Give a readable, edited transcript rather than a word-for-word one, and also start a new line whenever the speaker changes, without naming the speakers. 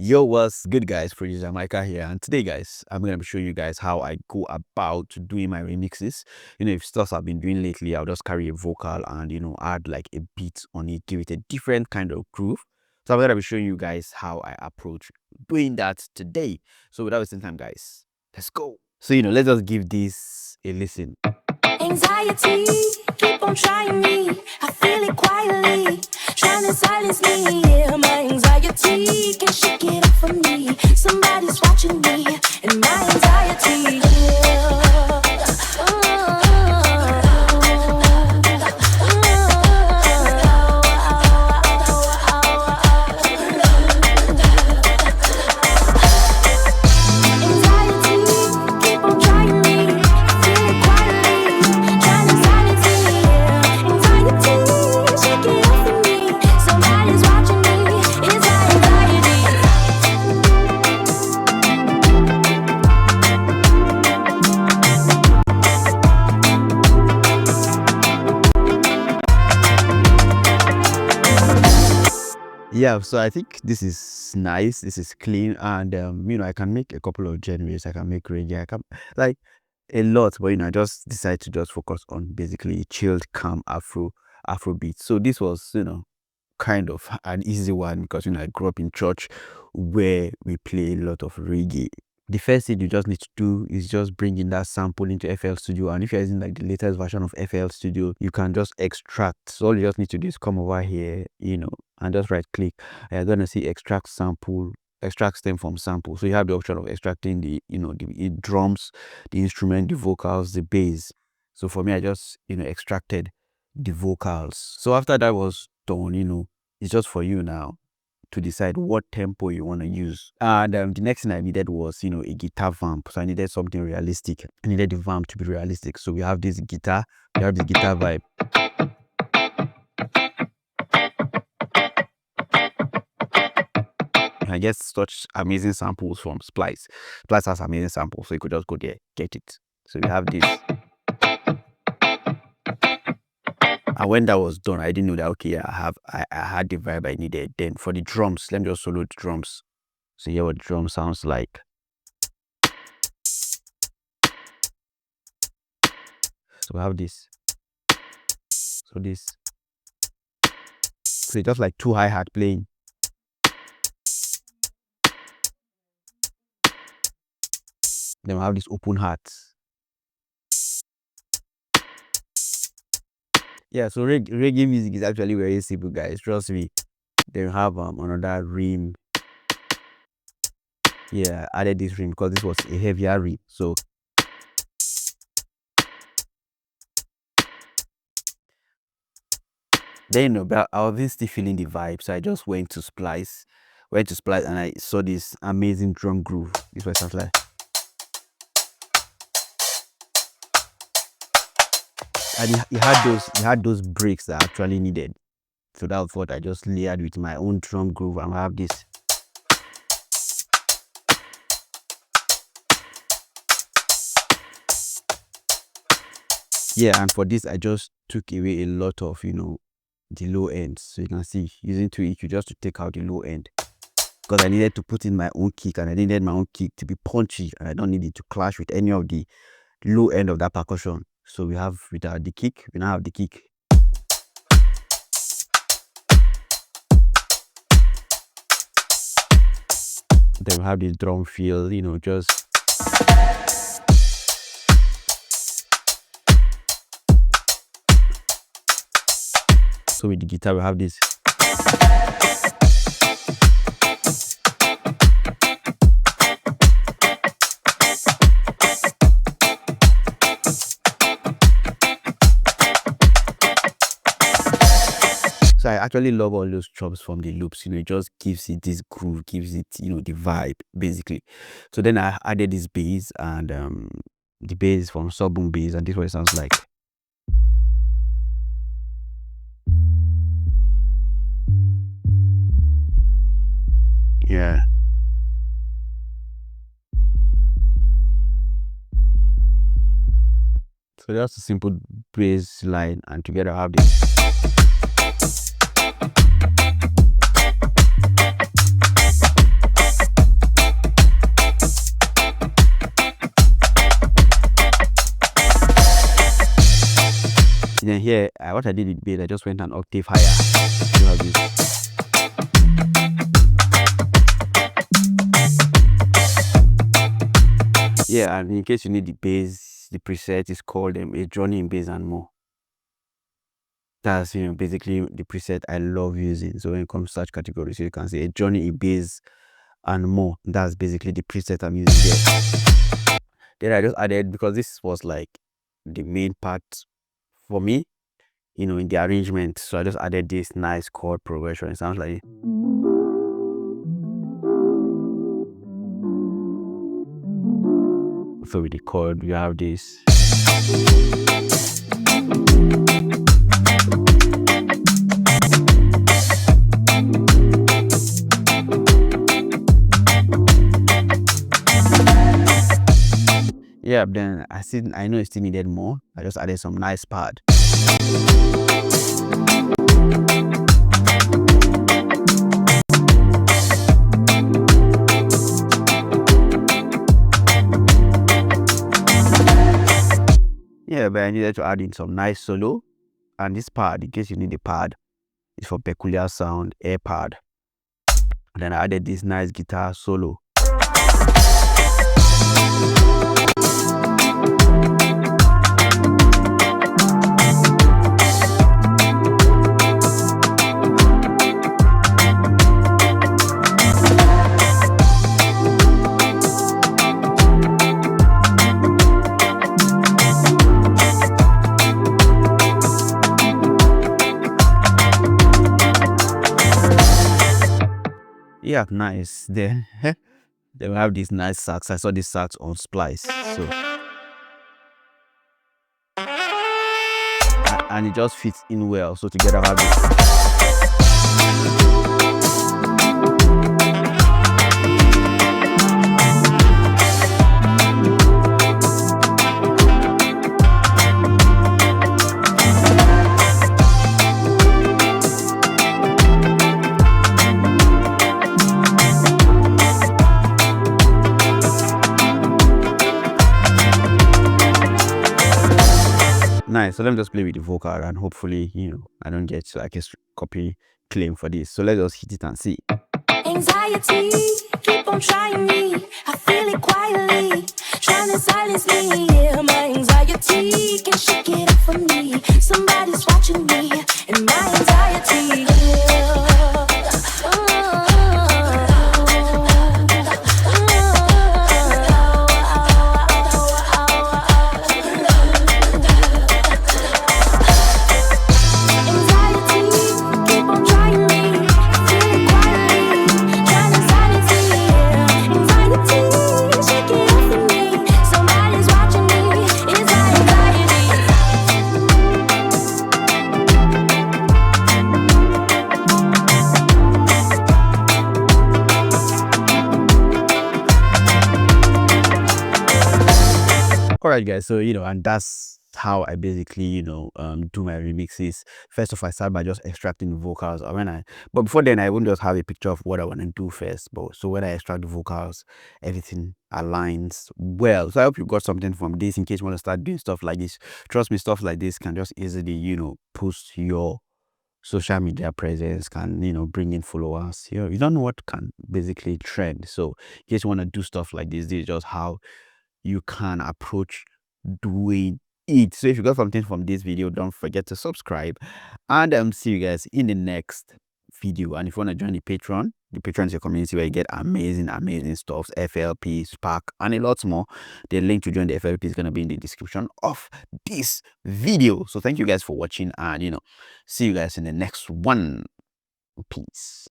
Yo, what's good, guys? Producer Mykah here, and today, guys, I'm gonna be showing you guys how I go about doing my remixes. If stuff I've been doing lately, I'll just carry a vocal and add like a beat on it, give it a different kind of groove. So I'm gonna be showing you guys how I approach doing that today. So without wasting time, guys, let's go. So let's just give this a listen.
Anxiety, keep on trying me. I feel it quietly, trying to silence me. Yeah, my anxiety can't shake it off from me. Somebody's watching me, and my anxiety.
Yeah, so I think this is nice, this is clean, and I can make a couple of genres. I can make reggae, I can like a lot, but I just decided to just focus on basically chilled, calm afro beat. So this was kind of an easy one because I grew up in church where we play a lot of reggae. The first thing you just need to do is just bring in that sample into FL Studio, and if you're using like the latest version of FL Studio, you can just extract. So all you just need to do is come over here, and just right click. You're gonna see extract sample, extract stem from sample. So you have the option of extracting the drums, the instrument, the vocals, the bass. So for me, I just extracted the vocals. So after that was done, it's just for you now to decide what tempo you want to use. And the next thing I needed was a guitar vamp. So I needed something realistic. I needed the vamp to be realistic. So we have this guitar, we have the guitar vibe. I get such amazing samples from Splice. Splice has amazing samples, so you could just go there, get it. So we have this. And when that was done, I didn't know that okay, I had the vibe I needed. Then for the drums, let me just solo the drums. So hear what the drum sounds like. So we have this. So this. So it's just like two hi-hat playing. Then we have this open hat. Yeah, so reggae music is actually very simple, guys. Trust me. Then we have another rim. Yeah, I added this rim because this was a heavier rim. So then but I wasn't still feeling the vibe, so I just went to Splice, and I saw this amazing drum groove. This was something like, and he had those breaks that I actually needed. So that was what I just layered with my own drum groove, and I have this. Yeah, and for this I just took away a lot of the low ends. So you can see using 2EQ just to take out the low end, because I needed to put in my own kick, and I needed my own kick to be punchy, and I don't need it to clash with any of the low end of that percussion. So we have without the kick, we now have the kick. Then we have this drum feel, just so with the guitar we have this. So I actually love all those chops from the loops. It just gives it this groove, gives it the vibe basically. So then I added this bass, and the bass from Subboom bass, and this is what it sounds like. Yeah. So that's a simple bass line, and together I have this. here, what I did with bass, I just went an octave higher. You have this. Yeah, and in case you need the bass, the preset is called a journey in bass and more. That's basically the preset I love using. So when it comes to such categories, you can say a journey in bass and more. That's basically the preset I'm using there. Then I just added, because this was like the main part for me, in the arrangement. So I just added this nice chord progression. It sounds like. So with the chord, you have this. Yeah, then I know it still needed more. I just added some nice pad. Yeah, but I needed to add in some nice solo. And this pad, in case you need a pad, is for peculiar sound, air pad. And then I added this nice guitar solo. Yeah, nice. Then we have these nice sax. I saw this sax on Splice. So and it just fits in well. So together I have this. Nice. So let me just play with the vocal and hopefully, I don't get like a copy claim for this. So let's just hit it and see.
Anxiety, keep on trying me. I feel it quietly, trying to silence me. Yeah, my anxiety can shake it off from me. Somebody's watching me, and my anxiety.
Alright guys, so and that's how I basically do my remixes. First off, I start by just extracting the vocals, but before then I won't just have a picture of what I want to do first. But so when I extract the vocals, everything aligns well. So I hope you got something from this. In case you want to start doing stuff like this, trust me, stuff like this can just easily boost your social media presence, can bring in followers. You don't know what can basically trend. So in case you want to do stuff like this is just how you can approach doing it. So if you got something from this video, don't forget to subscribe, and see you guys in the next video. And if you want to join the Patreon is your community where you get amazing stuff, FLP, Spark, and a lot more. The link to join the FLP is going to be in the description of this video. So thank you guys for watching, and see you guys in the next one. Peace.